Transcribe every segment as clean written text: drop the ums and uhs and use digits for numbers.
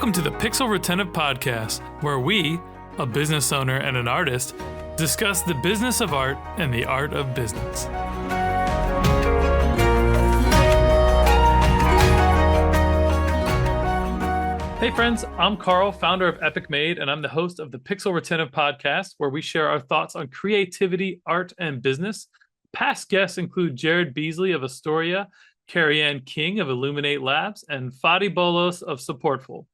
Welcome to the Pixel Retentive Podcast, where we, a business owner and an artist, discuss the business of art and the art of business. Hey friends, I'm Carl, founder of Epic Made, and I'm the host of the Pixel Retentive Podcast, where we share our thoughts on creativity, art, and business. Past guests include Jared Beasley of Astoria, Carrie Ann King of Illuminate Labs, and Fadi Bolos of Supportful.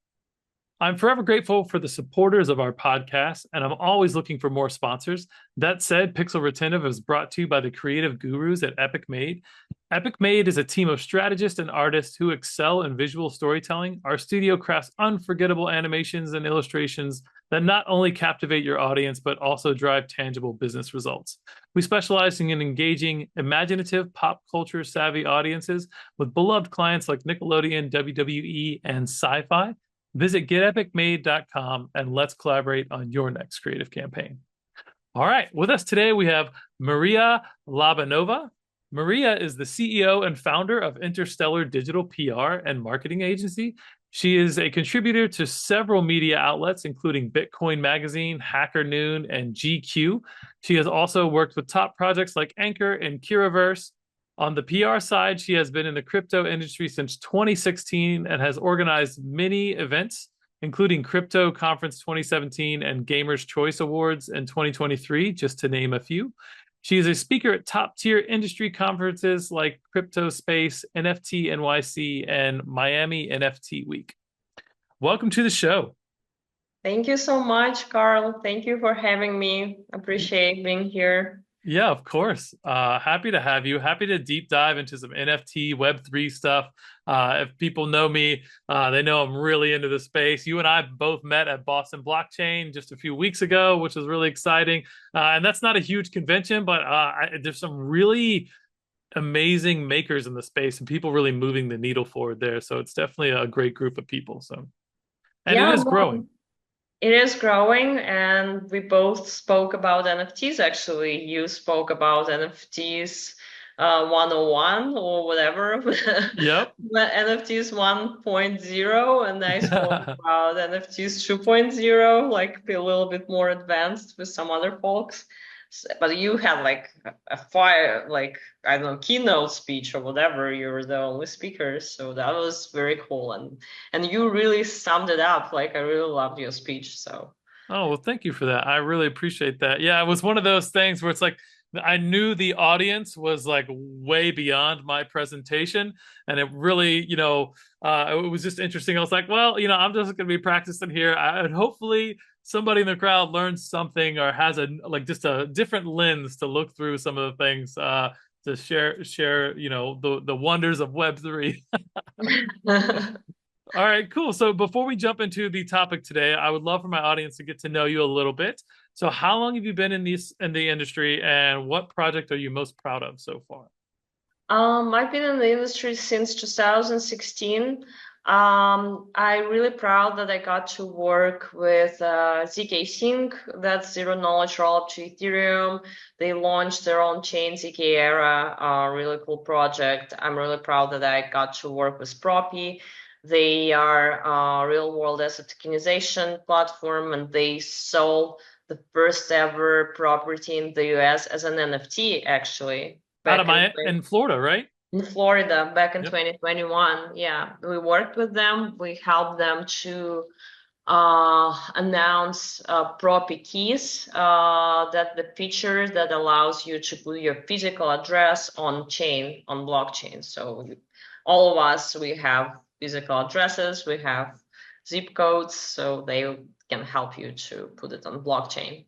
I'm forever grateful for the supporters of our podcast, and I'm always looking for more sponsors. That said, Pixel Retentive is brought to you by the creative gurus at Epic Made. Epic Made is a team of strategists and artists who excel in visual storytelling. Our studio crafts unforgettable animations and illustrations that not only captivate your audience, but also drive tangible business results. We specialize in engaging imaginative, pop culture savvy audiences with beloved clients like Nickelodeon, WWE, and Sci-Fi. Visit getepicmade.com and let's collaborate on your next creative campaign. All right, with us today, we have Maria Lobanova. Maria is the CEO and founder of Interstellar Digital PR and marketing agency. She is a contributor to several media outlets, including Bitcoin Magazine, Hacker Noon, and GQ. She has also worked with top projects like Anchor and Kiraverse. On the PR side, she has been in the crypto industry since 2016 and has organized many events, including Crypto Conference 2017 and Gamers' Choice Awards in 2023, just to name a few. She is a speaker at top-tier industry conferences like Crypto Space, NFT NYC, and Miami NFT Week. Welcome to the show. Thank you so much, Carl. Thank you for having me. Appreciate being here. Yeah, of course. Happy to have you. Happy to deep dive into some NFT Web3 stuff. If people know me, they know I'm really into the space. You and I both met at Boston Blockchain just a few weeks ago, which was really exciting. And that's not a huge convention, but there's some really amazing makers in the space and people really moving the needle forward there. So it's definitely a great group of people. And it is growing. It is growing, and we both spoke about NFTs. Actually, you spoke about NFTs 101 or whatever. Yep. NFTs 1.0, and I spoke about NFTs 2.0, like a little bit more advanced with some other folks. But you had like a fire, like, I don't know, keynote speech or whatever. You were the only speaker, so that was very cool. And you really summed it up. Like, I really loved your speech. So. Oh, well, thank you for that. I really appreciate that. Yeah, it was one of those things where it's like, I knew the audience was like way beyond my presentation, and it really, it was just interesting. I was like, well, I'm just going to be practicing here, and hopefully somebody in the crowd learns something or has just a different lens to look through some of the things to share, the wonders of Web3. All right, cool. So before we jump into the topic today, I would love for my audience to get to know you a little bit. So how long have you been in the industry, and what project are you most proud of so far? I've been in the industry since 2016. I'm really proud that I got to work with ZKSync, that's Zero Knowledge Rollup to Ethereum. They launched their own chain, ZK Era, a really cool project. I'm really proud that I got to work with Propy. They are a real-world asset tokenization platform, and they sold the first ever property in the US as an NFT, actually. In Florida, right? In Florida, back in 2021. Yeah, we worked with them. We helped them to announce Propy keys, that the feature that allows you to put your physical address on blockchain. So all of us, we have physical addresses, we have zip codes, so they can help you to put it on blockchain.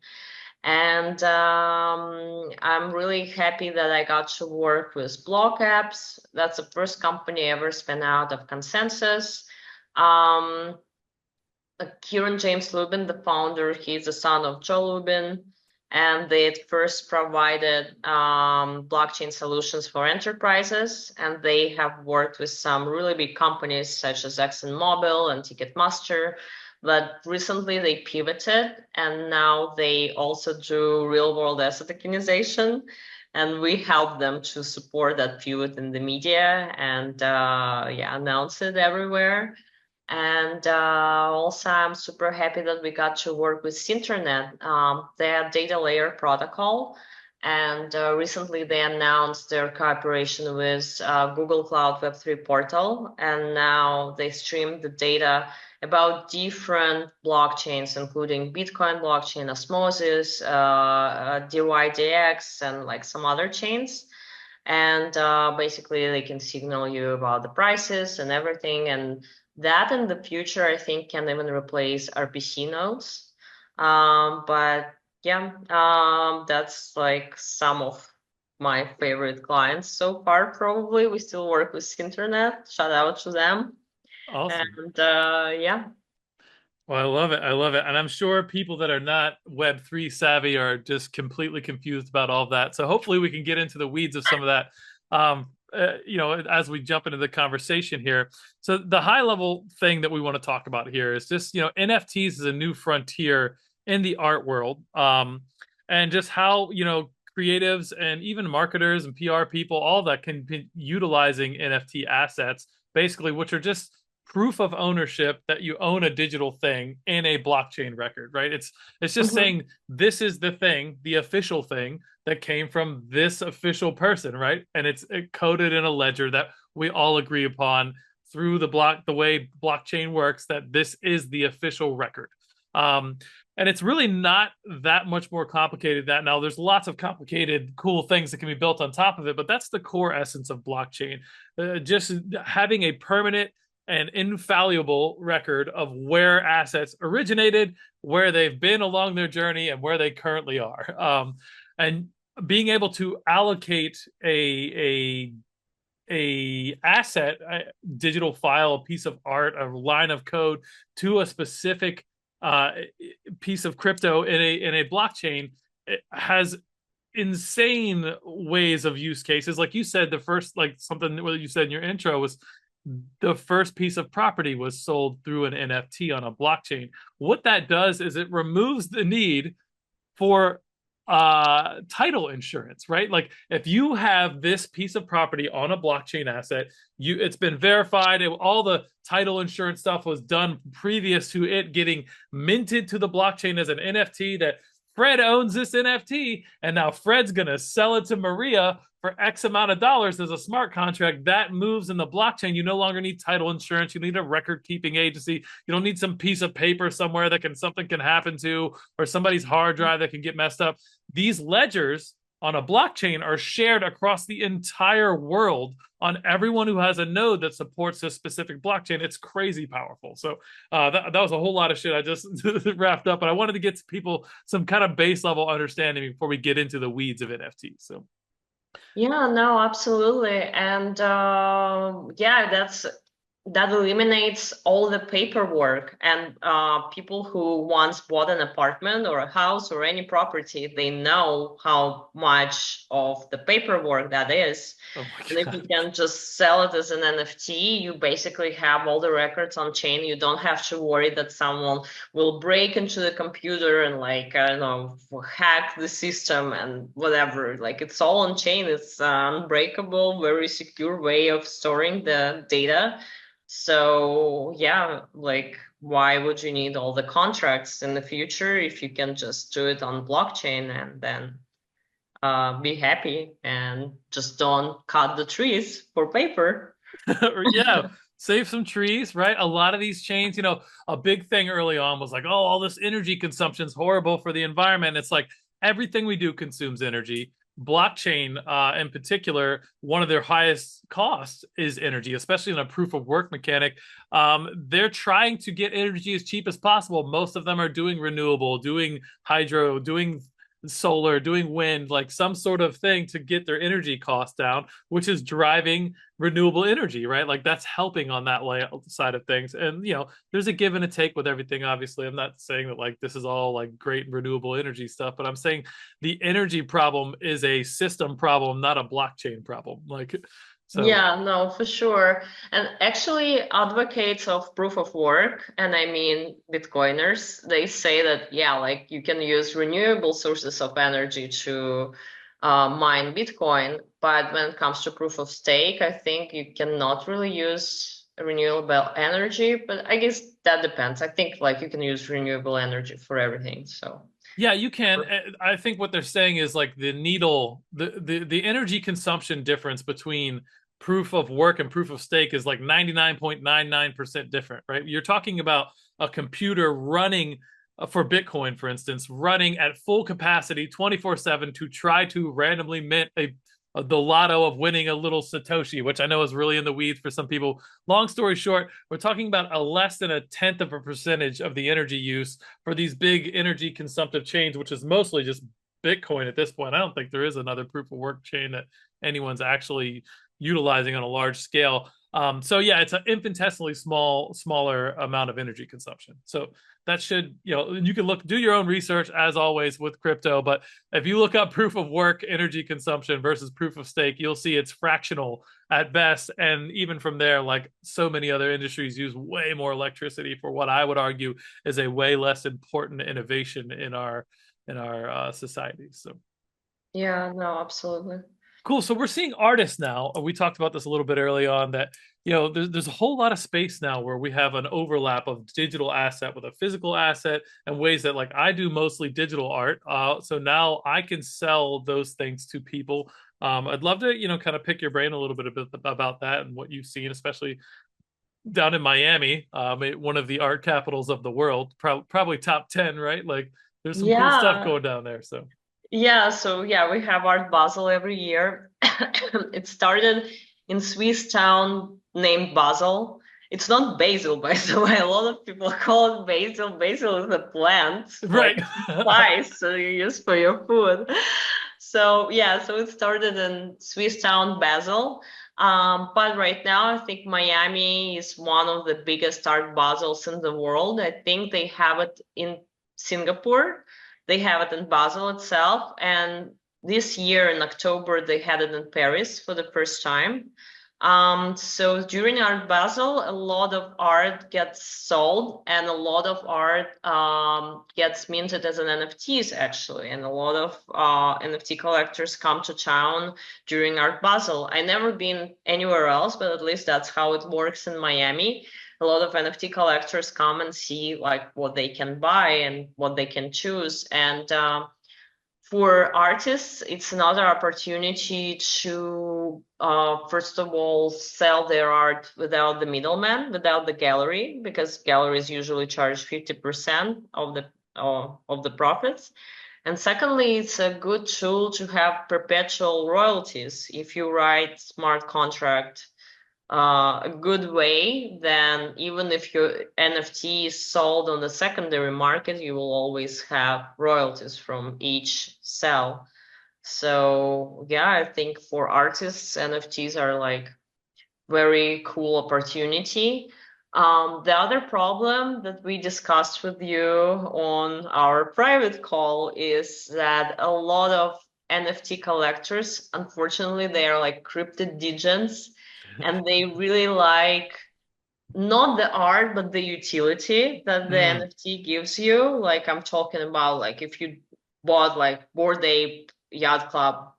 And I'm really happy that I got to work with BlockApps. That's the first company ever spun out of Consensus. Kieran James Lubin, the founder, he's the son of Joe Lubin, and they first provided blockchain solutions for enterprises, and they have worked with some really big companies such as ExxonMobil and Ticketmaster. But recently they pivoted, and now they also do real-world asset tokenization, and we help them to support that pivot in the media and announce it everywhere. And also, I'm super happy that we got to work with Synternet, their data layer protocol. And recently they announced their cooperation with Google Cloud Web3 portal. And now they stream the data about different blockchains, including Bitcoin blockchain, Osmosis, DYDX, and like some other chains. And basically they can signal you about the prices and everything. And that in the future, I think, can even replace RPC nodes. But yeah, that's like some of my favorite clients so far, probably. We still work with Internet. Shout out to them. Awesome. And yeah. Well, I love it. I love it. And I'm sure people that are not Web3 savvy are just completely confused about all of that. So hopefully we can get into the weeds of some of that, as we jump into the conversation here. So the high level thing that we want to talk about here is just, NFTs is a new frontier in the art world. And just how, creatives and even marketers and PR people, all that can be utilizing NFT assets, basically, which are just proof of ownership that you own a digital thing in a blockchain record, right? It's just Mhm. saying this is the thing, the official thing that came from this official person, right? And it's coded in a ledger that we all agree upon through the way blockchain works, that this is the official record. Um, and it's really not that much more complicated than that. Now, there's lots of complicated, cool things that can be built on top of it, but that's the core essence of blockchain. Just having a permanent an infallible record of where assets originated, where they've been along their journey, and where they currently are. And being able to allocate a asset, a digital file, a piece of art, a line of code to a specific uh, piece of crypto in a blockchain, it has insane ways of use cases. Like you said, the first, like something what you said in your intro was the first piece of property was sold through an NFT on a blockchain. What that does is it removes the need for title insurance, right? Like if you have this piece of property on a blockchain asset, it's been verified, all the title insurance stuff was done previous to it getting minted to the blockchain as an NFT, that Fred owns this NFT and now Fred's going to sell it to Maria for X amount of dollars as a smart contract. That moves in the blockchain. You no longer need title insurance. You need a record keeping agency. You don't need some piece of paper somewhere that something can happen to, or somebody's hard drive that can get messed up. These ledgers on a blockchain are shared across the entire world on everyone who has a node that supports this specific blockchain. It's crazy powerful. So that was a whole lot of shit I just wrapped up, but I wanted to get to people some kind of base level understanding before we get into the weeds of NFTs. So Yeah, no, absolutely. And yeah, that eliminates all the paperwork. And people who once bought an apartment or a house or any property, they know how much of the paperwork that is. oh my And if you god. can just sell it as an NFT, you basically have all the records on chain. You don't have to worry that someone will break into the computer and like, I don't know, hack the system and whatever. Like it's all on chain. It's an unbreakable, very secure way of storing the data. So yeah, like why would you need all the contracts in the future if you can just do it on blockchain and then be happy and just don't cut the trees for paper. Yeah, save some trees, right? A lot of these chains, a big thing early on was like, oh, all this energy consumption is horrible for the environment. It's like everything we do consumes energy. Blockchain, in particular, one of their highest costs is energy, especially in a proof of work mechanic. They're trying to get energy as cheap as possible. Most of them are doing renewable, doing hydro, doing solar, doing wind, like some sort of thing to get their energy costs down, which is driving renewable energy, right? Like that's helping on that side of things. And there's a give and a take with everything. Obviously, I'm not saying that like this is all like great renewable energy stuff, but I'm saying the energy problem is a system problem, not a blockchain problem. Like, so Yeah, no, for sure. And actually, advocates of proof of work, and I mean Bitcoiners, they say that, yeah, like you can use renewable sources of energy to mine Bitcoin. But when it comes to proof of stake, I think you cannot really use renewable energy, but I guess that depends. I think like you can use renewable energy for everything. So Yeah, you can. I think what they're saying is like the energy consumption difference between proof of work and proof of stake is like 99.99% different, right? You're talking about a computer running for Bitcoin, for instance, running at full capacity 24/7 to try to randomly mint the lotto of winning a little Satoshi, which I know is really in the weeds for some people. Long story short, we're talking about a less than a tenth of a percentage of the energy use for these big energy consumptive chains, which is mostly just Bitcoin at this point. I don't think there is another proof of work chain that anyone's actually utilizing on a large scale. So yeah, it's an infinitesimally smaller amount of energy consumption. So that should, you can do your own research as always with crypto. But if you look up proof of work energy consumption versus proof of stake, you'll see it's fractional at best. And even from there, like so many other industries use way more electricity for what I would argue is a way less important innovation in our societies. So yeah, no, absolutely. cool. So we're seeing artists now. We talked about this a little bit early on that, there's a whole lot of space now where we have an overlap of digital asset with a physical asset and ways that like I do mostly digital art. So now I can sell those things to people. I'd love to, kind of pick your brain a little bit about that and what you've seen, especially down in Miami, one of the art capitals of the world, probably top 10, right? Like there's some cool stuff Yeah. going down there. So Yeah, so yeah, we have Art Basel every year. It started in Swiss town named Basel. It's not basil, by the way. A lot of people call it basil. Basil is a plant, like right. spice, so you use for your food. So yeah, so it started in Swiss town Basel. But right now, I think Miami is one of the biggest art Basels in the world. I think they have it in Singapore. They have it in Basel itself, and this year in October they had it in Paris for the first time. So during Art Basel, a lot of art gets sold, and a lot of art gets minted as an NFTs actually, and a lot of NFT collectors come to town during Art Basel. I never been anywhere else, but at least that's how it works in Miami. A lot of NFT collectors come and see like what they can buy and what they can choose. And for artists, it's another opportunity to, first of all, sell their art without the middleman, without the gallery, because galleries usually charge 50% of the profits. And secondly, it's a good tool to have perpetual royalties. If you write smart contract a good way, then even if your NFT is sold on the secondary market, you will always have royalties from each sell. So yeah, I think for artists, NFTs are like very cool opportunity. The other problem that we discussed with you on our private call is that a lot of NFT collectors, unfortunately, they are like cryptid degens, and they really like not the art but the utility that the Mm. NFT gives you. Like I'm talking about like if you bought like Bored Ape Yacht Club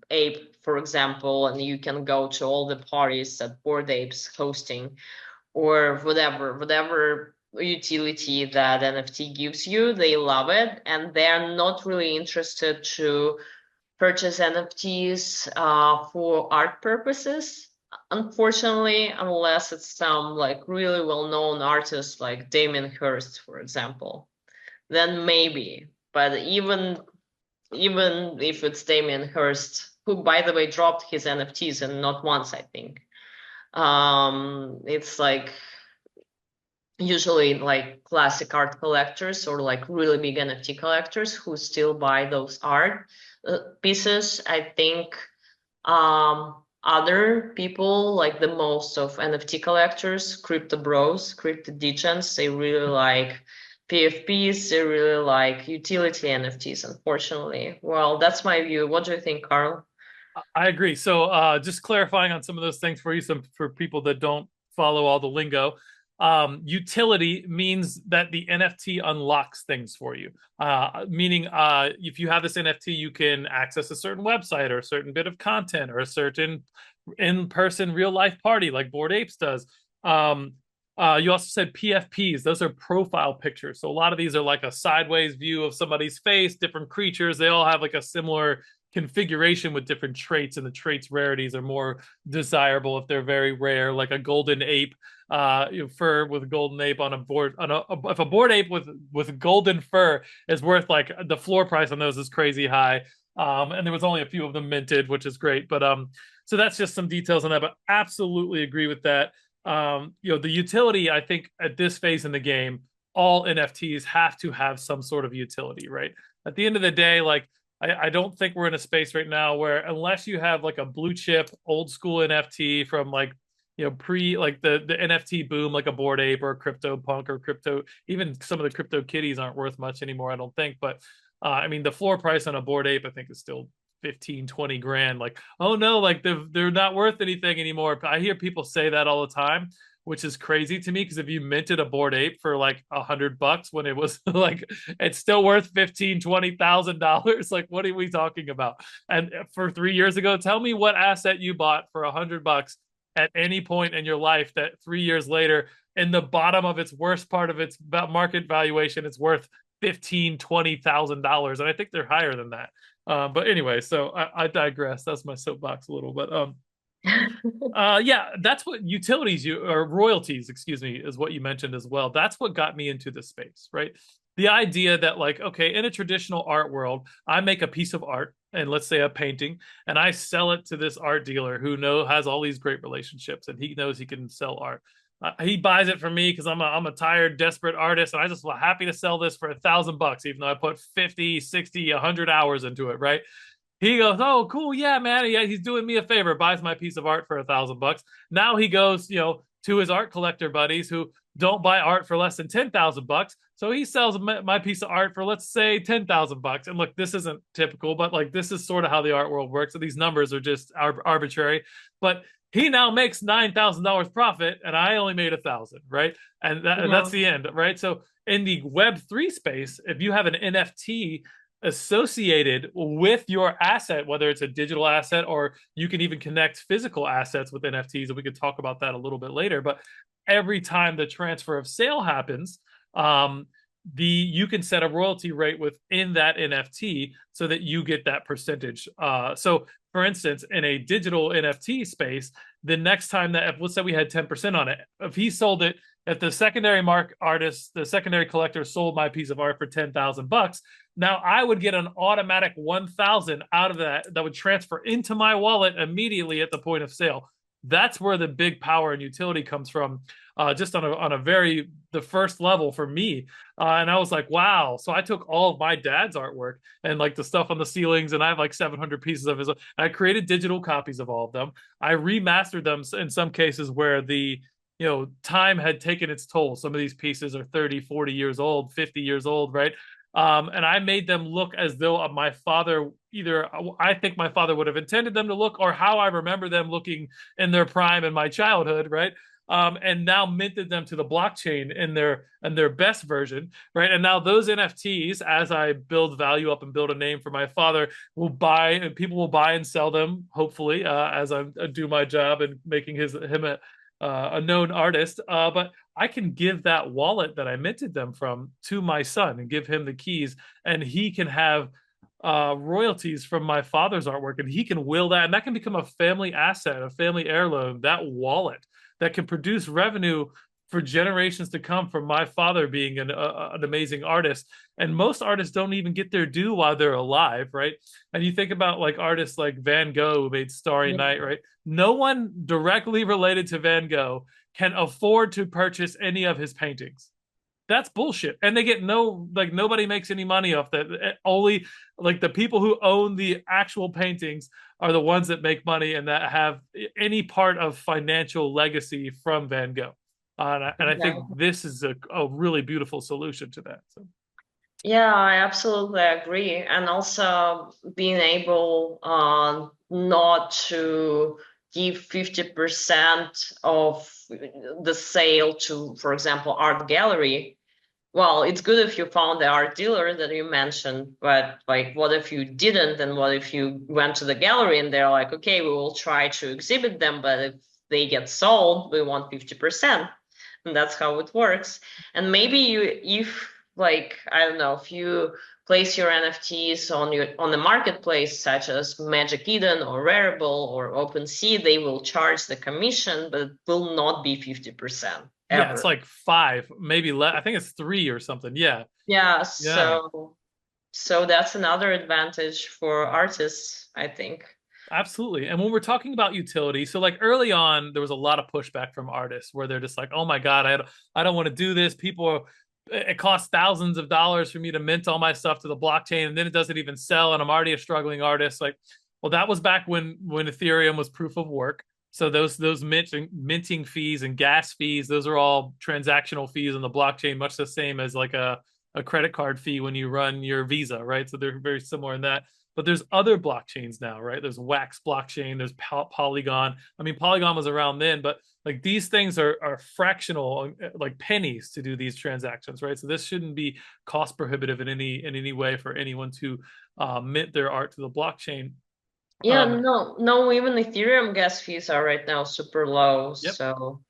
Ape, for example, and you can go to all the parties that Bored Ape's hosting, or whatever utility that NFT gives you, they love it, and they're not really interested to purchase NFTs for art purposes. Unfortunately, unless it's some like really well-known artist like Damien Hirst, for example, then maybe. But even if it's Damien Hirst, who by the way dropped his NFTs and not once, I think, it's like usually like classic art collectors or like really big NFT collectors who still buy those art pieces. I think other people like the most of NFT collectors, crypto bros, crypto degens, they really like PFPs, they really like utility NFTs, unfortunately. Well, that's my view. What do you think, Carl? I agree. So, just clarifying on some of those things for you, some for people that don't follow all the lingo. Utility means that the NFT unlocks things for you. Meaning, if you have this NFT, you can access a certain website or a certain bit of content or a certain in-person real life party like Bored Apes does. You also said PFPs. Those are profile pictures. So a lot of these are like a sideways view of somebody's face, different creatures. They all have like a similar configuration with different traits, and the traits rarities are more desirable if they're very rare, like a golden ape, fur with a golden ape on a board. If a board ape with golden fur is worth, like, the floor price on those is crazy high. And there was only a few of them minted, which is great. But so that's just some details on that. But absolutely agree with that. The utility, I think, at this phase in the game, all NFTs have to have some sort of utility, right? At the end of the day, like, I don't think we're in a space right now where, unless you have like a blue chip old school NFT from, like, pre, like the NFT boom, like a Bored Ape or a Crypto Punk or crypto, even some of the Crypto Kitties aren't worth much anymore, I don't think. But I mean, the floor price on a Bored Ape, I think, is still 15-20 grand. Like, oh no, like they're not worth anything anymore. I hear people say that all the time, which is crazy to me, because if you minted a Bored Ape for like $100 when it was like, it's still worth 15-20,000. Like, what are we talking about? And for 3 years ago, tell me what asset you bought for $100 at any point in your life that 3 years later, in the bottom of its worst part of its market valuation, it's worth $15,000-$20,000. And I think they're higher than that. But anyway, so I digress. That's my soapbox a little. But yeah, that's what utilities, or royalties, excuse me, is what you mentioned as well. That's what got me into the space, right? The idea that, like, okay, in a traditional art world, I make a piece of art, and let's say a painting, and I sell it to this art dealer who has all these great relationships, and he knows he can sell art. He buys it from me because I'm a tired, desperate artist, and I just happy to sell this for $1,000, even though I put 50, 60, 100 hours into it, right? He goes, oh, cool, yeah, man, yeah, he's doing me a favor, buys my piece of art for $1,000. Now he goes, to his art collector buddies who don't buy art for less than $10,000. So he sells my piece of art for, let's say, $10,000. And look, this isn't typical, but like, this is sort of how the art world works. So these numbers are just arbitrary. But he now makes $9,000 profit, and I only made 1,000, right? And that's the end, right? So in the Web3 space, if you have an NFT associated with your asset, whether it's a digital asset, or you can even connect physical assets with NFTs, and we could talk about that a little bit later. But every time the transfer of sale happens, you can set a royalty rate within that NFT so that you get that percentage. So for instance, in a digital NFT space, the next time that, let's say we had 10% on it, if he sold it, if the secondary the secondary collector sold my piece of art for $10,000, now I would get an automatic 1,000 out of that would transfer into my wallet immediately at the point of sale. That's where the big power and utility comes from, just on a very, the first level for me. And I was like, wow. So I took all of my dad's artwork and like the stuff on the ceilings, and I have like 700 pieces of his. I created digital copies of all of them. I remastered them in some cases where the time had taken its toll. Some of these pieces are 30, 40 years old, 50 years old, right? And I made them look as though my father, either I think my father would have intended them to look, or how I remember them looking in their prime in my childhood, right? And now minted them to the blockchain in their best version, right? And now those NFTs, as I build value up and build a name for my father, people will buy and sell them, hopefully, as I do my job in making him a known artist. But I can give that wallet that I minted them from to my son and give him the keys, and he can have royalties from my father's artwork, and he can will that, and that can become a family asset, a family heirloom, that wallet that can produce revenue for generations to come from my father being an amazing artist. And most artists don't even get their due while they're alive, right? And you think about like artists like Van Gogh, who made Starry Night, right? No one directly related to Van Gogh can afford to purchase any of his paintings. That's bullshit. And they get nobody makes any money off that. Only like the people who own the actual paintings are the ones that make money and that have any part of financial legacy from Van Gogh. And I think this is a really beautiful solution to that. So. Yeah, I absolutely agree. And also being able not to give 50% of the sale to, for example, art gallery. Well, it's good if you found the art dealer that you mentioned, but like, what if you didn't? And what if you went to the gallery and they're like, okay, we will try to exhibit them, but if they get sold, we want 50%. And that's how it works. And maybe if like, I don't know, if you place your NFTs on the marketplace, such as Magic Eden or Rarible or OpenSea, they will charge the commission, but it will not be 50% Yeah, it's ever. like 5, maybe less. I think it's 3 or something. Yeah. Yeah, Yeah. so that's another advantage for artists, I think. Absolutely. And when we're talking about utility, so like early on, there was a lot of pushback from artists where they're just like, "Oh my God, I don't want to do this. It costs thousands of dollars for me to mint all my stuff to the blockchain, and then it doesn't even sell, and I'm already a struggling artist." Like, well, that was back when Ethereum was proof of work. So those minting fees and gas fees, those are all transactional fees on the blockchain, much the same as like a credit card fee when you run your Visa, right? So they're very similar in that. But there's other blockchains now, right? There's Wax blockchain, there's Polygon. I mean, Polygon was around then, but like these things are fractional, like pennies to do these transactions, right? So this shouldn't be cost prohibitive in any way for anyone to mint their art to the blockchain. Yeah, no, even Ethereum gas fees are right now super low. Yep. So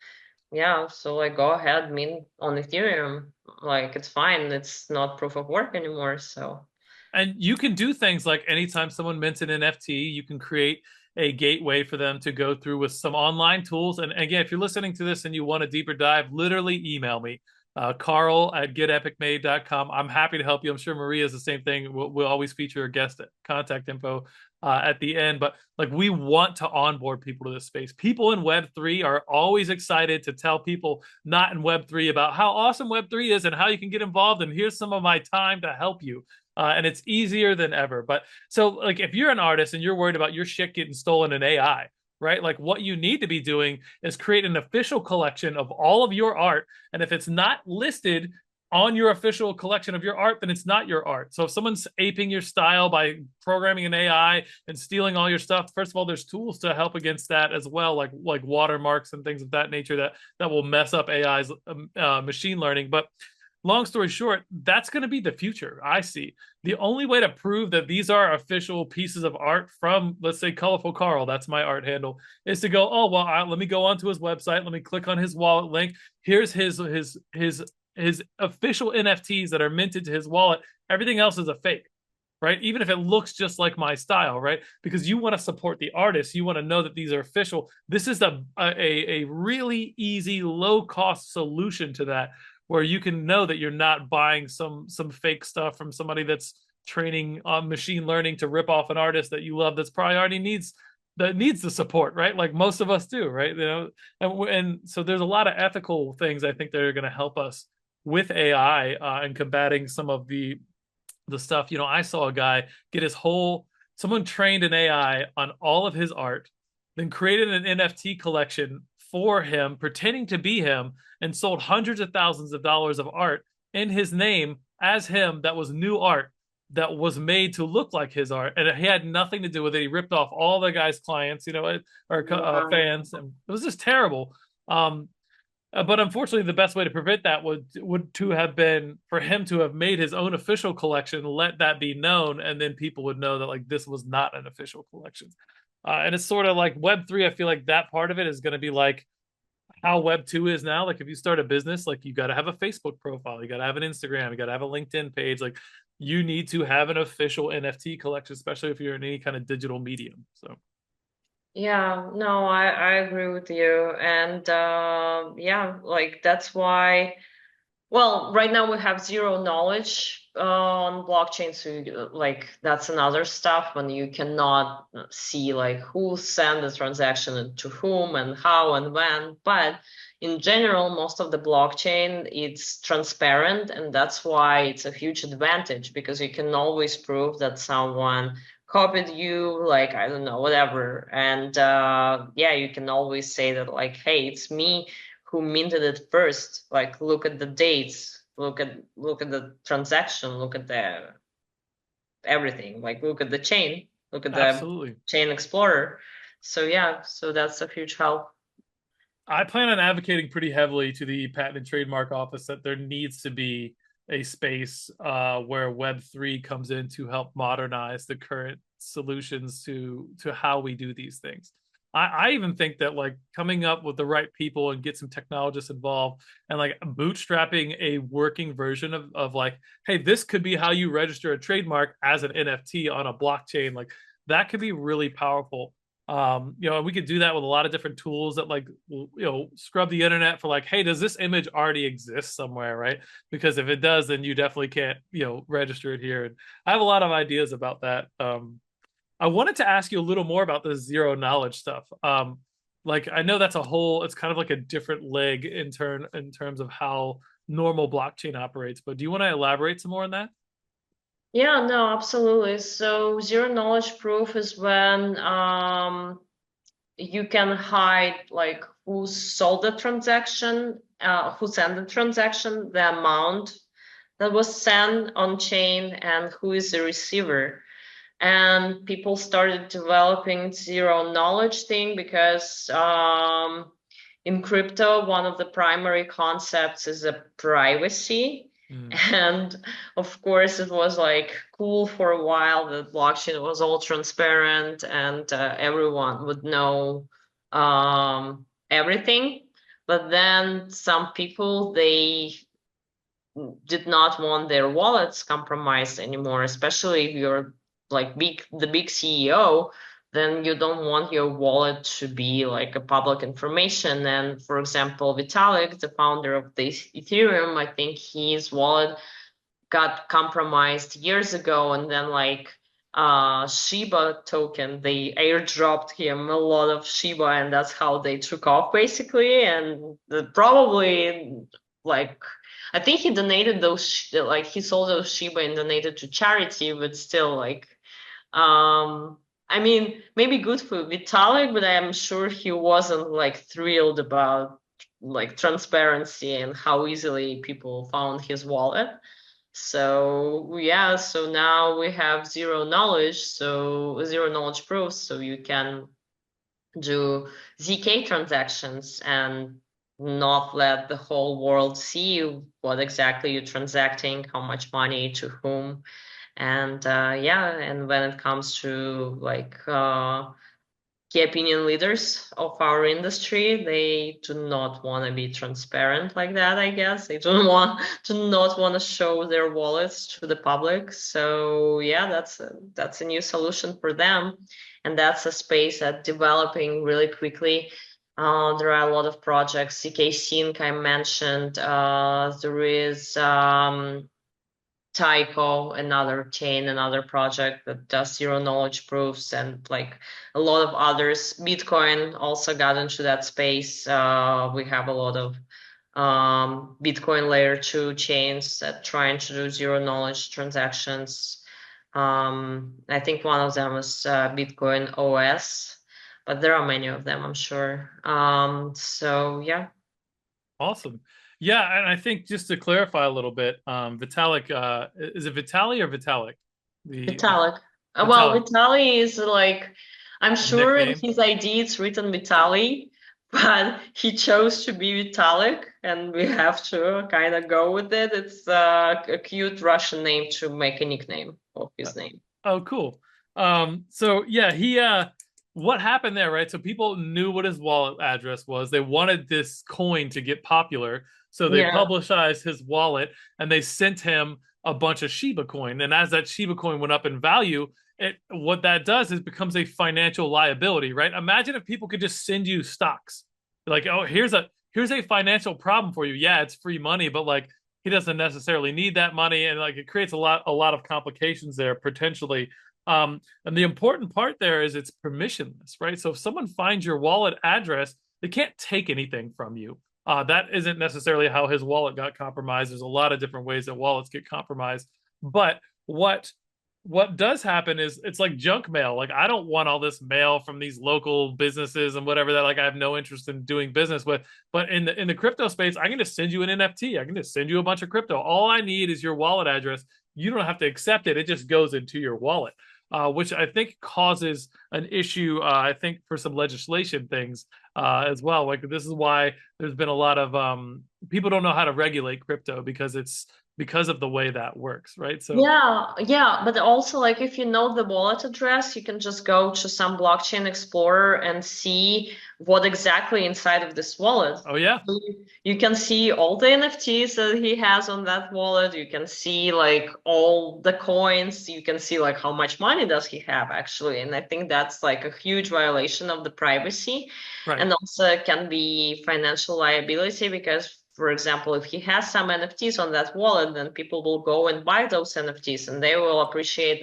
yeah, so like go ahead, mint on Ethereum. Like it's fine. It's not proof of work anymore. So And you can do things like anytime someone mints an NFT, you can create a gateway for them to go through with some online tools. And again, if you're listening to this and you want a deeper dive, literally email me, Carl@getepicmade.com. I'm happy to help you. I'm sure Maria is the same thing. We'll always feature a guest contact info at the end. But like we want to onboard people to this space. People in Web3 are always excited to tell people not in Web3 about how awesome Web3 is and how you can get involved. And here's some of my time to help you. And it's easier than ever. But so, like, if you're an artist and you're worried about your shit getting stolen in AI, right? Like, what you need to be doing is create an official collection of all of your art. And if it's not listed on your official collection of your art, then it's not your art. So if someone's aping your style by programming an AI and stealing all your stuff, first of all, there's tools to help against that as well, like watermarks and things of that nature that will mess up AI's machine learning. But long story short, that's going to be the future. I see. The only way to prove that these are official pieces of art from, let's say, Colorful Carl, that's my art handle, is to go, oh, well, let me go onto his website. Let me click on his wallet link. Here's his official NFTs that are minted to his wallet. Everything else is a fake, right? Even if it looks just like my style, right? Because you want to support the artist, you want to know that these are official. This is a really easy, low cost solution to that, where you can know that you're not buying some fake stuff from somebody that's training on machine learning to rip off an artist that you love that's probably already needs the support, right? Like most of us do, right? You know, and so there's a lot of ethical things I think that are going to help us with AI and combating some of the stuff. You know, I saw a guy get someone trained an AI on all of his art, then created an NFT collection for him, pretending to be him, and sold hundreds of thousands of dollars of art in his name as him that was new art that was made to look like his art. And he had nothing to do with it. He ripped off all the guy's clients, you know, or fans. And it was just terrible. But unfortunately, the best way to prevent that would to have been for him to have made his own official collection, let that be known, and then people would know that like this was not an official collection. And it's sort of like Web3. I feel like that part of it is going to be like how Web2 is now. Like if you start a business, like you got to have a Facebook profile, you got to have an Instagram, you got to have a LinkedIn page. Like you need to have an official NFT collection, especially if you're in any kind of digital medium. So. yeah, no, I agree with you. And yeah, like that's why. Well, right now we have zero knowledge on blockchain, so like that's another stuff when you cannot see like who sent the transaction and to whom and how and when. But in general, most of the blockchain it's transparent, and that's why it's a huge advantage because you can always prove that someone copied you, like I don't know, whatever. And yeah, you can always say that like, hey, it's me who minted it first. Like look at the dates, look at the transaction, look at the everything, like look at the chain, look at the Absolutely. chain explorer. So yeah, so that's a huge help. I plan on advocating pretty heavily to the Patent and Trademark Office that there needs to be a space where Web3 comes in to help modernize the current solutions to how we do these things. I even think that like coming up with the right people and get some technologists involved and like bootstrapping a working version of like, hey, this could be how you register a trademark as an NFT on a blockchain. Like that could be really powerful. And we could do that with a lot of different tools that like, scrub the internet for like, hey, does this image already exist somewhere, right? Because if it does, then you definitely can't, register it here. And I have a lot of ideas about that. I wanted to ask you a little more about the zero knowledge stuff. Like I know that's it's kind of like a different leg in terms of how normal blockchain operates, but do you want to elaborate some more on that? Yeah, no, absolutely. So zero knowledge proof is when you can hide like who sold the transaction, who sent the transaction, the amount that was sent on chain, and who is the receiver. And people started developing zero knowledge thing because in crypto, one of the primary concepts is a privacy. Mm. And of course, it was like cool for a while that blockchain was all transparent and everyone would know everything. But then some people, they did not want their wallets compromised anymore, especially if you're like the big CEO, then you don't want your wallet to be like a public information. And for example, Vitalik, the founder of the Ethereum, I think his wallet got compromised years ago, and then like Shiba token, they airdropped him a lot of Shiba, and that's how they took off basically. And probably like I think he donated like he sold those Shiba and donated to charity, but still like I mean maybe good for Vitalik, but I'm sure he wasn't like thrilled about like transparency and how easily people found his wallet. So yeah, so now we have zero knowledge, so zero knowledge proofs, so you can do ZK transactions and not let the whole world see what exactly you're transacting, how much money to whom. And yeah, and when it comes to like key opinion leaders of our industry, they do not want to be transparent like that, I guess. They don't want to not want to show their wallets to the public. So yeah, that's a new solution for them. And that's a space that's developing really quickly. There are a lot of projects. ZKSync I mentioned. There is Tyco, another chain, another project that does zero knowledge proofs, and like a lot of others. Bitcoin also got into that space. We have a lot of Bitcoin layer 2 chains that trying to do zero knowledge transactions. I think one of them is Bitcoin OS, but there are many of them, I'm sure. So yeah. Awesome. Yeah, and I think just to clarify a little bit, Vitalik, is it Vitali or Vitalik? The Vitalik. Well, Vitalik Vitali is like, I'm sure in nickname. his ID it's written Vitali, but he chose to be Vitalik, and we have to kind of go with it. It's a cute Russian name to make a nickname of his name. Oh, cool. So yeah, what happened there, right? So people knew what his wallet address was. They wanted this coin to get popular. So they Yeah. publicized his wallet and they sent him a bunch of Shiba coin. And as that Shiba coin went up in value, what that does is becomes a financial liability, right? Imagine if people could just send you stocks. Like, oh, here's a financial problem for you. Yeah, it's free money, but like he doesn't necessarily need that money. And like it creates a lot of complications there potentially. And the important part there is it's permissionless, right? So if someone finds your wallet address, they can't take anything from you. That isn't necessarily how his wallet got compromised. There's a lot of different ways that wallets get compromised. But what does happen is it's like junk mail. Like I don't want all this mail from these local businesses and whatever that like I have no interest in doing business with. But in the crypto space, I can just send you an NFT. I can just send you a bunch of crypto. All I need is your wallet address. You don't have to accept it. It just goes into your wallet. Which I think causes an issue, I think, for some legislation things as well. Like this is why there's been a lot of people don't know how to regulate crypto because because of the way that works, right? So Yeah, but also like if you know the wallet address, you can just go to some blockchain explorer and see what exactly inside of this wallet. oh yeah. You can see all the NFTs that he has on that wallet. You can see like all the coins. You can see like how much money does he have actually. And I think that's like a huge violation of the privacy, Right. and also can be financial liability because, for example, if he has some NFTs on that wallet, then people will go and buy those NFTs and they will appreciate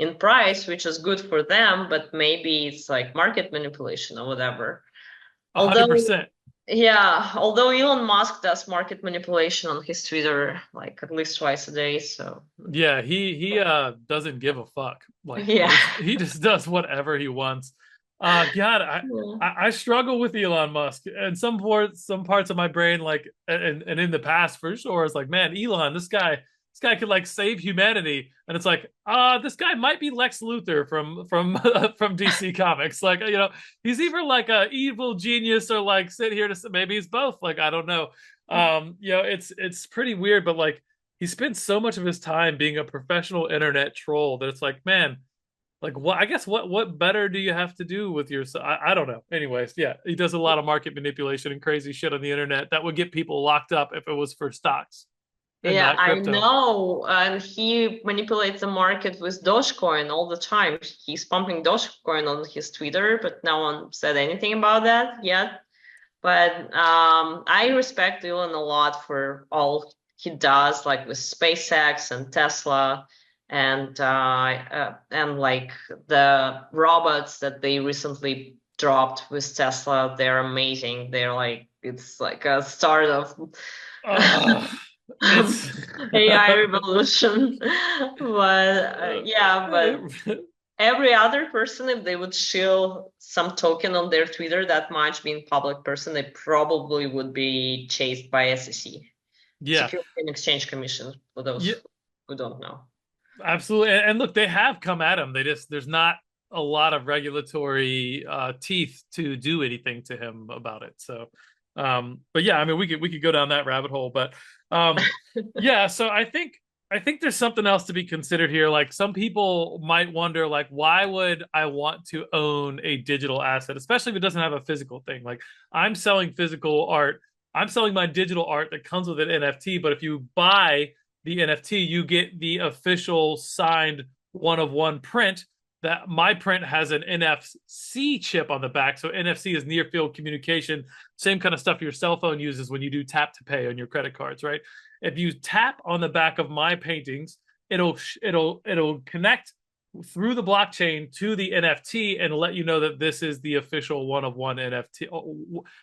in price, which is good for them, but maybe it's like market manipulation or whatever. Although, 100%. yeah, although Elon Musk does market manipulation on his Twitter like at least twice a day, so Yeah, he doesn't give a fuck. Like yeah. he just does whatever he wants. God, I struggle with Elon Musk, and some parts of my brain, like, and in the past for sure, is like, man, Elon, this guy could like save humanity, and it's like, this guy might be Lex Luthor from from DC Comics. Like, you know, he's either like a evil genius or like sit here to maybe he's both. Like, I don't know. You know, it's pretty weird, but like he spends so much of his time being a professional internet troll that it's like, man, like what I guess what better do you have to do with your I don't know. Anyways, yeah, he does a lot of market manipulation and crazy shit on the internet that would get people locked up if it was for stocks and Yeah, not I crypto. know. And he manipulates the market with Dogecoin all the time. He's pumping Dogecoin on his Twitter, but no one said anything about that yet. But I respect Elon a lot for all he does, like with SpaceX and Tesla, and like the robots that they recently dropped with Tesla. They're amazing. They're like it's like a start of Oh, it's AI revolution. But yeah, but every other person, if they would shield some token on their Twitter that much, being public person, they probably would be chased by SEC, yeah. Security and Exchange Commission, for Yeah, those who don't know. absolutely. And look, they have come at him. They just there's not a lot of regulatory teeth to do anything to him about it. So, but yeah, I mean, we could go down that rabbit hole, but yeah. So I think there's something else to be considered here. Like some people might wonder, like, why would I want to own a digital asset, especially if it doesn't have a physical thing? Like I'm selling physical art. I'm selling my digital art that comes with an NFT, but if you buy the NFT, you get the official signed one of one print. That my print has an NFC chip on the back. So NFC is near field communication, same kind of stuff your cell phone uses when you do tap to pay on your credit cards, right? If you tap on the back of my paintings, it'll connect through the blockchain to the NFT and let you know that this is the official one of one NFT.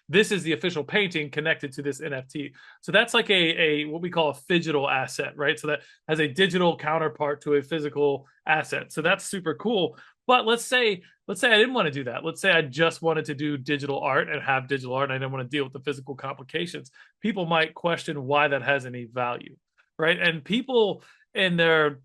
This is the official painting connected to this NFT. So that's like a what we call a phygital asset, right? So that has a digital counterpart to a physical asset. So that's super cool. But let's say I didn't want to do that. Let's say I just wanted to do digital art and have digital art and I didn't want to deal with the physical complications. People might question why that has any value, right? And people in their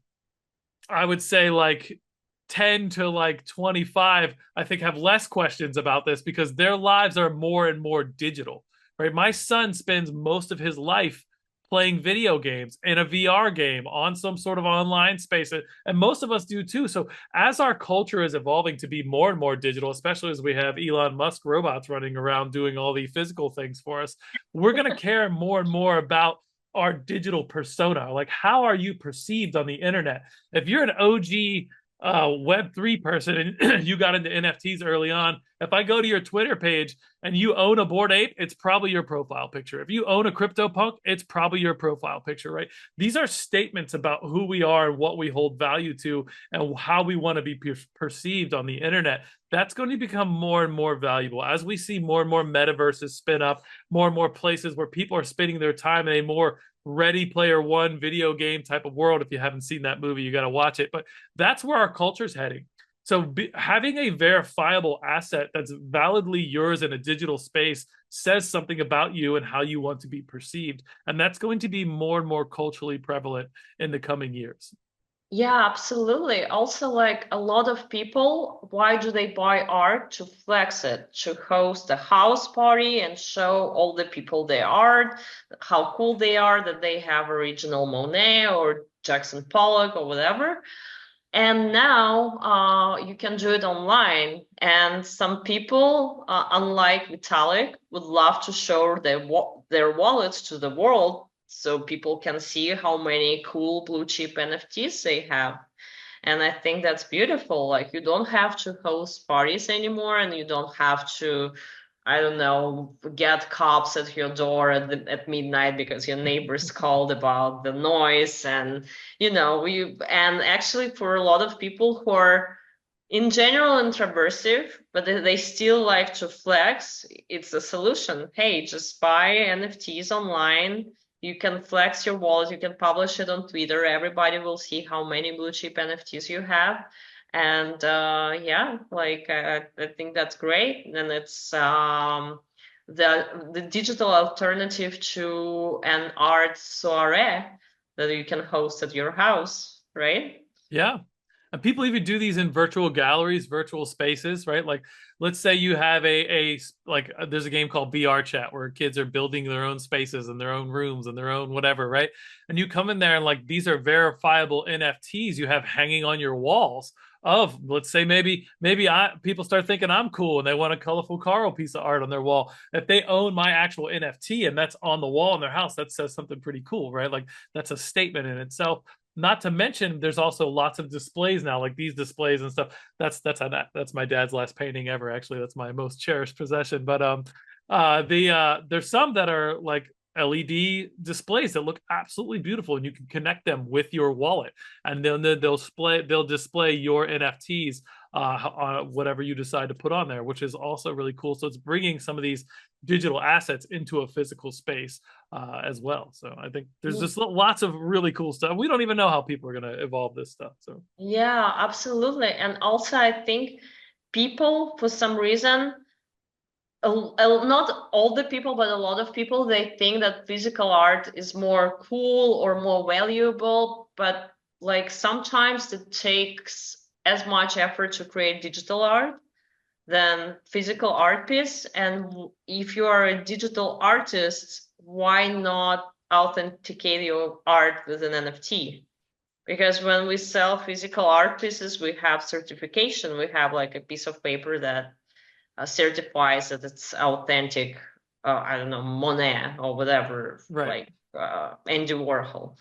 I would say like 10 to like 25, I think have less questions about this because their lives are more and more digital, right? My son spends most of his life playing video games in a VR game on some sort of online space. And most of us do too. So as our culture is evolving to be more and more digital, especially as we have Elon Musk robots running around doing all the physical things for us, we're going to care more and more about our digital persona. Like, how are you perceived on the internet? If you're an OG Web3 person and you got into NFTs early on, if I go to your Twitter page and you own a Bored Ape, it's probably your profile picture. If you own a CryptoPunk, it's probably your profile picture, right? These are statements about who we are and what we hold value to and how we want to be perceived on the internet. That's going to become more and more valuable as we see more and more metaverses spin up, more and more places where people are spending their time in a more Ready Player One video game type of world. If you haven't seen that movie, you got to watch it. But that's where our culture's heading. So having a verifiable asset that's validly yours in a digital space says something about you and how you want to be perceived. And that's going to be more and more culturally prevalent in the coming years. Yeah, absolutely. Also, like a lot of people, why do they buy art? To flex it, to host a house party and show all the people they are, how cool they are, that they have original Monet or Jackson Pollock or whatever. And now you can do it online. And some people, unlike Vitalik, would love to show their wallets to the world so people can see how many cool blue chip NFTs they have. And I think that's beautiful. Like you don't have to host parties anymore, and you don't have to, I don't know, get cops at your door at midnight because your neighbors called about the noise. And we and actually for a lot of people who are in general introversive, but they still like to flex, it's a solution. Hey, just buy NFTs online. You can flex your wallet, you can publish it on Twitter. Everybody will see how many blue chip NFTs you have. And yeah, like I think that's great. And it's the digital alternative to an art soiree that you can host at your house, right? Yeah. And people even do these in virtual galleries, virtual spaces, right? Like, let's say you have there's a game called VR Chat where kids are building their own spaces and their own rooms and their own whatever, right? And you come in there and like these are verifiable NFTs you have hanging on your walls of, let's say maybe people start thinking I'm cool and they want a colorful Carl piece of art on their wall. If they own my actual NFT and that's on the wall in their house, that says something pretty cool, right? Like that's a statement in itself. Not to mention, there's also lots of displays now, like these displays and stuff. That's my dad's last painting ever. Actually, that's my most cherished possession. But there's some that are like LED displays that look absolutely beautiful, and you can connect them with your wallet, and then they'll display your NFTs on whatever you decide to put on there, which is also really cool. So it's bringing some of these digital assets into a physical space as well. So I think there's just lots of really cool stuff. We don't even know how people are going to evolve this stuff. So Yeah, absolutely. And also, I think people, for some reason, not all the people, but a lot of people, they think that physical art is more cool or more valuable. But like sometimes it takes as much effort to create digital art than physical art piece. And if you are a digital artist, why not authenticate your art with an NFT? Because when we sell physical art pieces, we have certification. We have like a piece of paper that certifies that it's authentic. I don't know, Monet or whatever, right. like Andy Warhol.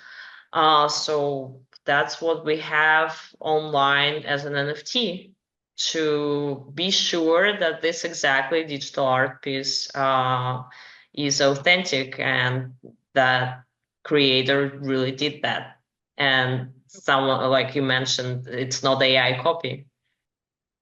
So that's what we have online as an NFT to be sure that this exactly digital art piece is authentic and that creator really did that. And someone, like you mentioned, it's not AI copy.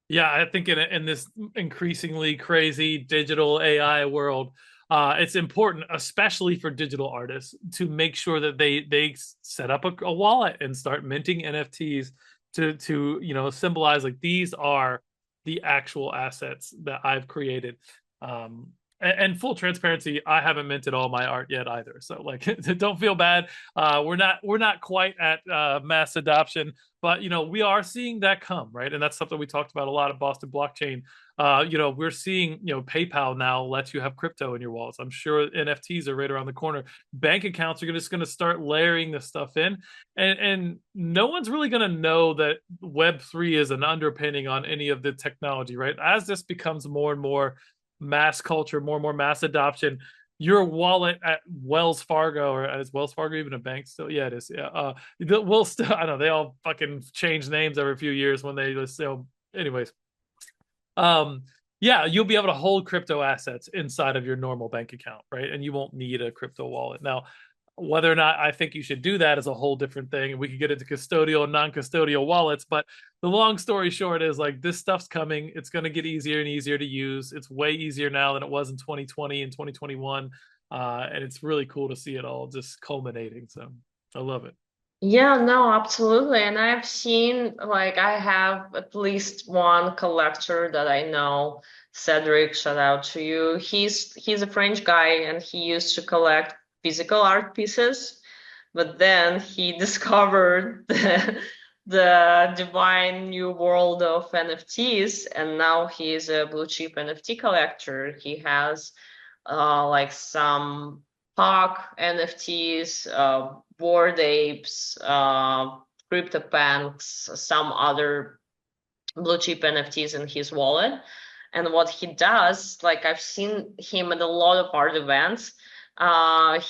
Yeah, I think in this increasingly crazy digital AI world, it's important, especially for digital artists, to make sure that they set up a wallet and start minting NFTs to symbolize like these are the actual assets that I've created. And full transparency, I haven't minted all my art yet either. So like, don't feel bad. We're not quite at mass adoption, but we are seeing that come, right? And that's something we talked about a lot at Boston Blockchain. We're seeing, PayPal now lets you have crypto in your wallets. I'm sure NFTs are right around the corner. Bank accounts are just going to start layering this stuff in, and no one's really going to know that Web3 is an underpinning on any of the technology, right? As this becomes more and more mass culture, more and more mass adoption, your wallet at Wells Fargo, or is Wells Fargo even a bank still? Yeah, it is. Yeah. We'll still, I know they all fucking change names every few years when they just, anyways. Um, yeah, you'll be able to hold crypto assets inside of your normal bank account, right? And you won't need a crypto wallet. Now, whether or not I think you should do that is a whole different thing. And we could get into custodial and non-custodial wallets, but the long story short is like this stuff's coming. It's going to get easier and easier to use. It's way easier now than it was in 2020 and 2021. And it's really cool to see it all just culminating. So I love it. Yeah, no, absolutely. And I've seen, like, I have at least one collector that I know, Cedric, shout out to you. He's a French guy and he used to collect physical art pieces, but then he discovered the divine new world of NFTs, and now he is a blue chip NFT collector. He has like some POC NFTs, Bored Apes, CryptoPunks, some other blue chip NFTs in his wallet. And what he does, like I've seen him at a lot of art events,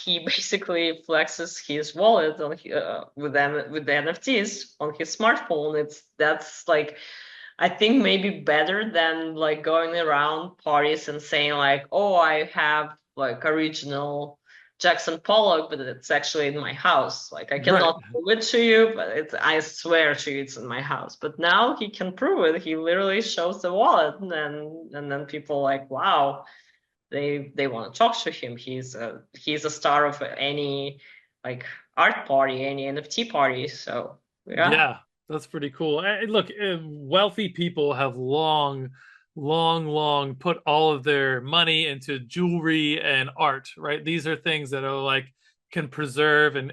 he basically flexes his wallet on with the NFTs on his smartphone. That's like I think maybe better than like going around parties and saying like, oh, I have like original Jackson Pollock, but it's actually in my house. Like I Right. cannot prove it to you, but I swear to you it's in my house. But now he can prove it. He literally shows the wallet, and then people like, wow, they want to talk to him. He's a star of any like art party, any NFT party. So yeah. Yeah, that's pretty cool. Look, wealthy people have long put all of their money into jewelry and art, right? These are things that are like can preserve and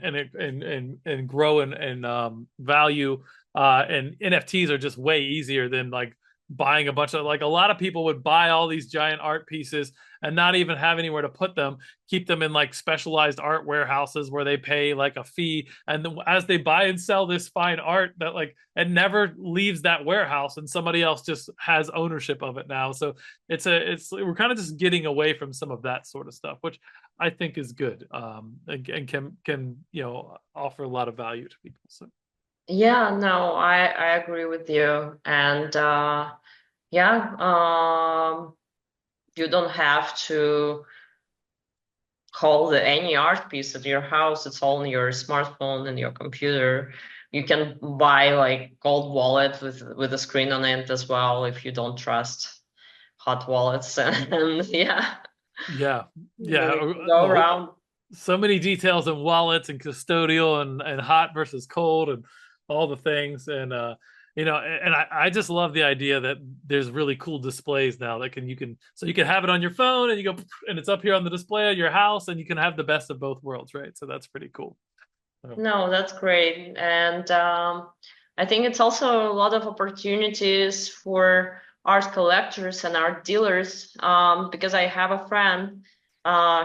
grow and value. And NFTs are just way easier than like buying a bunch of like a lot of people would buy all these giant art pieces and not even have anywhere to put them, keep them in like specialized art warehouses where they pay like a fee. And as they buy and sell this fine art, that like it never leaves that warehouse and somebody else just has ownership of it now. So it's we're kind of just getting away from some of that sort of stuff, which I think is good, and can offer a lot of value to people. So Yeah, no, I agree with you. And yeah, you don't have to call any art piece at your house. It's all on your smartphone and your computer. You can buy like gold wallet with a screen on it as well if you don't trust hot wallets. And yeah, yeah, then yeah. you can go Well, around. so many details in wallets and custodial and hot versus cold and all the things and I just love the idea that there's really cool displays now that you can have it on your phone and you go and it's up here on the display of your house and you can have the best of both worlds, right? So that's pretty cool. So, No, that's great. And I think it's also a lot of opportunities for art collectors and art dealers because I have a friend.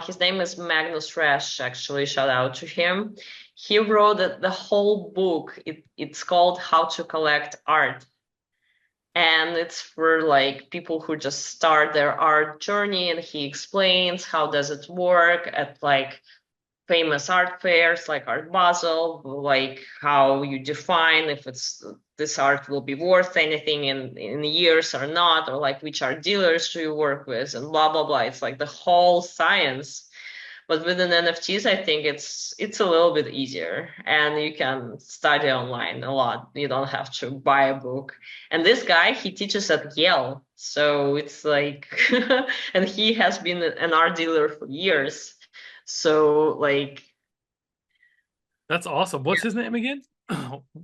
His name is Magnus Resch, actually, shout out to him. He wrote the whole book. It's called How to Collect Art. And it's for like people who just start their art journey, and he explains how does it work at like famous art fairs like Art Basel, like how you define if it's this art will be worth anything in years or not, or like which art dealers do you work with, and blah blah blah. It's like the whole science. But with an NFTs, I think it's a little bit easier, and you can study online a lot. You don't have to buy a book. And this guy, he teaches at Yale, so it's like, and he has been an art dealer for years. So like that's awesome. What's his name again?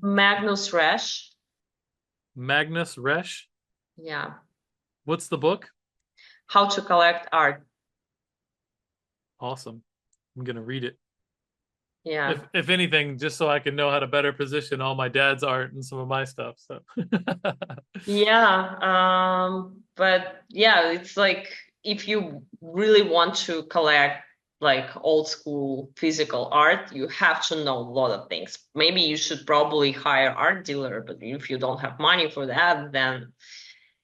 Magnus Resch, Magnus Resch. yeah, What's the book? How to Collect Art. Awesome. I'm gonna read it. Yeah. If anything, just so I can know how to better position all my dad's art and some of my stuff. So Yeah. But yeah, it's like if you really want to collect like old school physical art, you have to know a lot of things. Maybe you should probably hire art dealer, but if you don't have money for that, then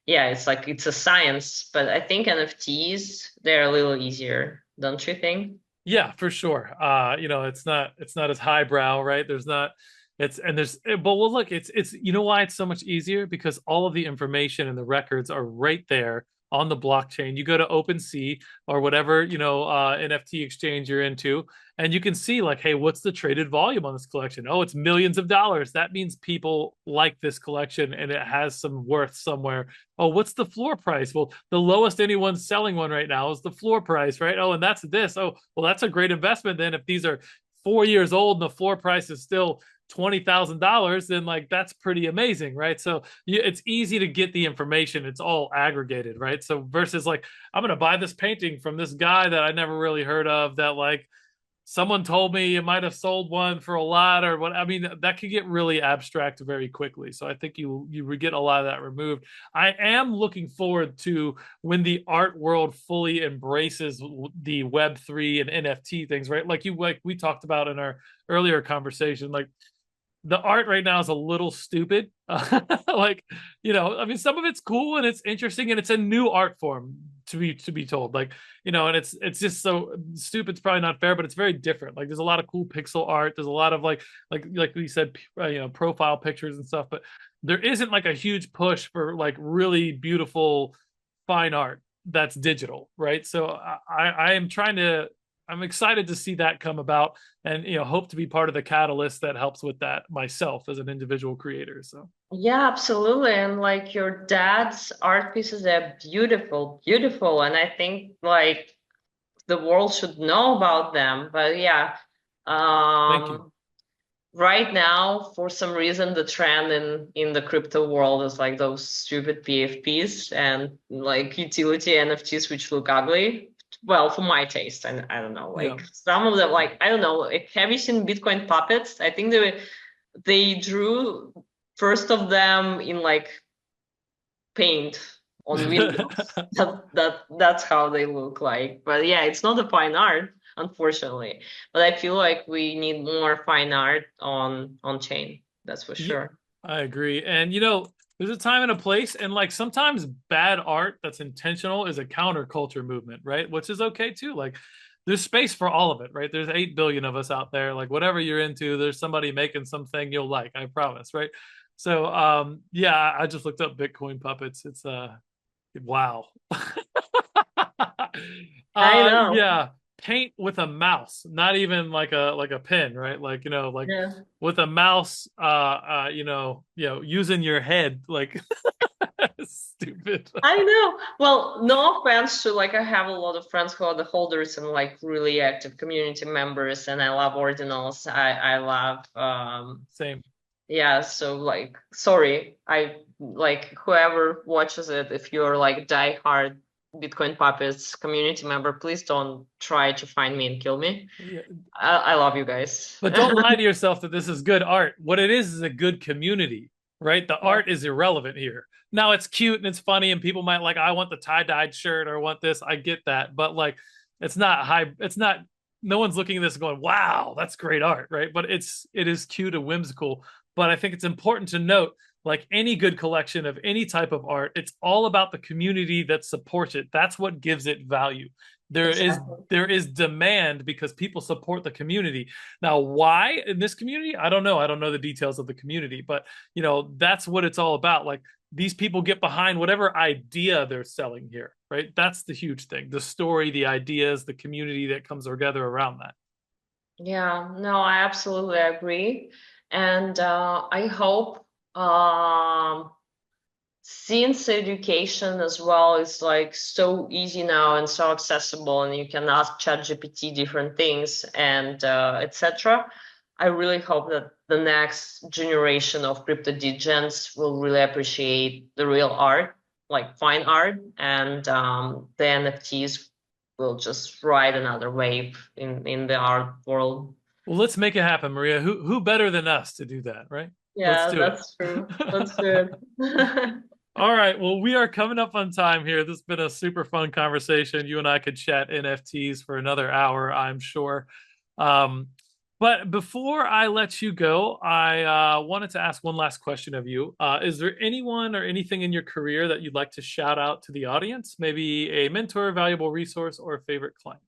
yeah, it's like it's a science. But I think NFTs, they're a little easier, don't you think? yeah, for sure. It's not as highbrow, right? There's not it's and there's but well look, it's why it's so much easier because all of the information and the records are right there on the blockchain. You go to OpenSea or whatever, NFT exchange you're into, and you can see like, hey, what's the traded volume on this collection? Oh, it's millions of dollars. That means people like this collection and it has some worth somewhere. Oh, what's the floor price? Well, the lowest anyone's selling one right now is the floor price, right? Oh, and that's this. Oh, well, that's a great investment then if these are 4 years old and the floor price is still $20,000, then like that's pretty amazing, right? So it's easy to get the information. It's all aggregated, right? So versus like I'm going to buy this painting from this guy that I never really heard of that like someone told me you might have sold one for a lot or what. I mean, that could get really abstract very quickly. So I think you get a lot of that removed. I am looking forward to when the art world fully embraces the Web3 and NFT things, right? Like we talked about in our earlier conversation, like the art right now is a little stupid. Like, I mean, some of it's cool and it's interesting and it's a new art form to be told. Like, and it's just so stupid. It's probably not fair, but it's very different. Like, there's a lot of cool pixel art. There's a lot of like we said, profile pictures and stuff. But there isn't like a huge push for like really beautiful fine art that's digital, right? So I am trying to. I'm excited to see that come about and hope to be part of the catalyst that helps with that myself as an individual creator. So Yeah, absolutely. And like your dad's art pieces are beautiful, beautiful. And I think like the world should know about them. But yeah, thank you. um, right now, for some reason, the trend in the crypto world is like those stupid PFPs and like utility NFTs, which look ugly. Well, for my taste, and I don't know, Yeah. like some of them, like I don't know, like have you seen Bitcoin puppets? I think they drew first of them in like paint on windows. That's how they look like. But yeah, it's not a fine art, unfortunately. But I feel like we need more fine art on chain. That's for Yeah, sure. I agree. And there's a time and a place, and like sometimes bad art that's intentional is a counterculture movement, right? Which is okay too. Like there's space for all of it, right? There's 8 billion of us out there. Like whatever you're into, there's somebody making something you'll like, I promise, right? So yeah, I just looked up Bitcoin puppets. It's wow. I know. Yeah, paint with a mouse, not even like a pen, right? Like, like Yeah. with a mouse, using your head, like stupid. I know. Well, no offense to like I have a lot of friends who are the holders and like really active community members, and I love ordinals. I love Same. yeah, so like sorry, I like whoever watches it, if you're like diehard Bitcoin Puppets community member, please don't try to find me and kill me. Yeah. I love you guys. But don't lie to yourself that this is good art. What it is a good community, right? The Yeah, art is irrelevant here. Now it's cute and it's funny, and people might like, I want the tie-dyed shirt or I want this. I get that. But like it's not high, it's not no one's looking at this and going, wow, that's great art, right? But it is cute and whimsical. But I think it's important to note, like any good collection of any type of art, it's all about the community that supports it. That's what gives it value. There is exactly. there is demand because people support the community. Now, why in this community? I don't know. I don't know the details of the community, but that's what it's all about. Like these people get behind whatever idea they're selling here, right? That's the huge thing. The story, the ideas, the community that comes together around that. Yeah, no, I absolutely agree. And I hope since education as well is like so easy now and so accessible, and you can ask ChatGPT different things and etc. I really hope that the next generation of crypto degens will really appreciate the real art, like fine art, and the NFTs will just ride another wave in the art world. Well, let's make it happen, Maria. Who better than us to do that, right? Let's Yeah, do it. that's true. Let's do it. All right. Well, we are coming up on time here. This has been a super fun conversation. You and I could chat NFTs for another hour, I'm sure. Um, but before I let you go, I wanted to ask one last question of you. Is there anyone or anything in your career that you'd like to shout out to the audience? Maybe a mentor, valuable resource, or a favorite client?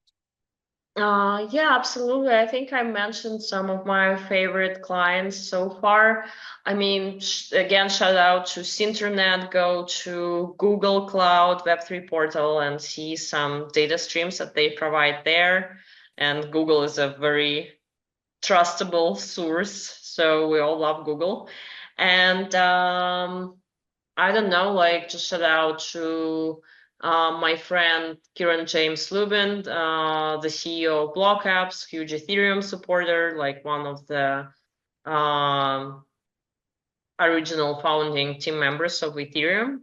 Yeah, absolutely. I think I mentioned some of my favorite clients so far. I mean, again, shout out to Synternet, go to Google Cloud Web3 portal and see some data streams that they provide there. And Google is a very trustable source, so we all love Google. And I don't know, like just shout out to my friend Kieran James Lubin, the CEO of BlockApps, huge Ethereum supporter, like one of the um, original founding team members of Ethereum.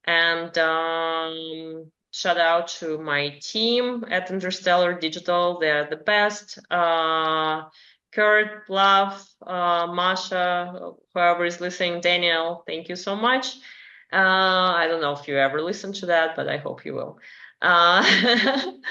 And shout out to my team at Interstellar Digital. They're the best. Kurt, Bluff, Masha, whoever is listening, Daniel, thank you so much. I don't know if you ever listen to that, but I hope you will. And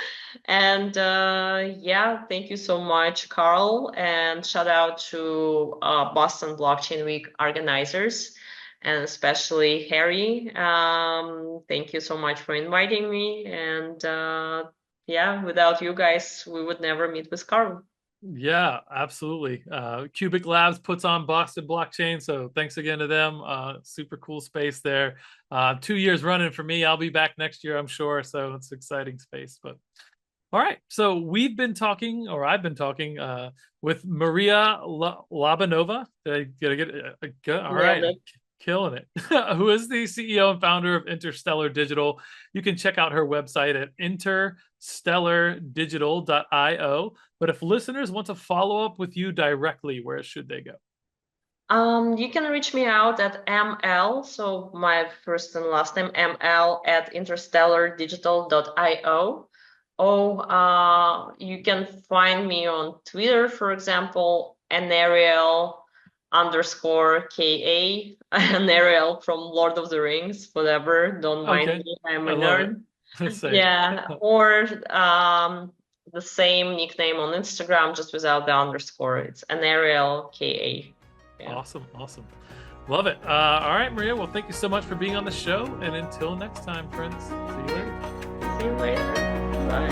yeah, thank you so much, Carl. And shout out to Boston Blockchain Week organizers, and especially Harry. Thank you so much for inviting me. And yeah, without you guys, we would never meet with Carl. Yeah, absolutely. Cubic Labs puts on Boston Blockchain, so thanks again to them. Super cool space there. 2 years running for me. I'll be back next year, I'm sure. So it's exciting space. But all right, so I've been talking with Maria Lobanova. Did I get it? All right. Killing it. Who is the CEO and founder of Interstellar Digital. You can check out her website at interstellardigital.io. But if listeners want to follow up with you directly, where should they go? You can reach me out at ML, so my first and last name, ML at interstellardigital.io. Or you can find me on Twitter, for example, Anariel_KA, Anariel from Lord of the Rings, whatever. Don't mind me, I'm a nerd. Yeah, or the same nickname on Instagram, just without the underscore. It's Anariel_KA. Yeah. Awesome. Love it. All right, Maria. Well, thank you so much for being on the show. And until next time, friends, see you later. See you later. Bye.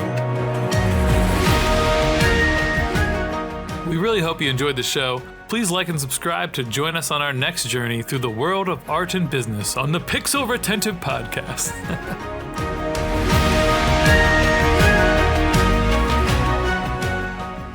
We really hope you enjoyed the show. Please like and subscribe to join us on our next journey through the world of art and business on the Pixel Retentive Podcast.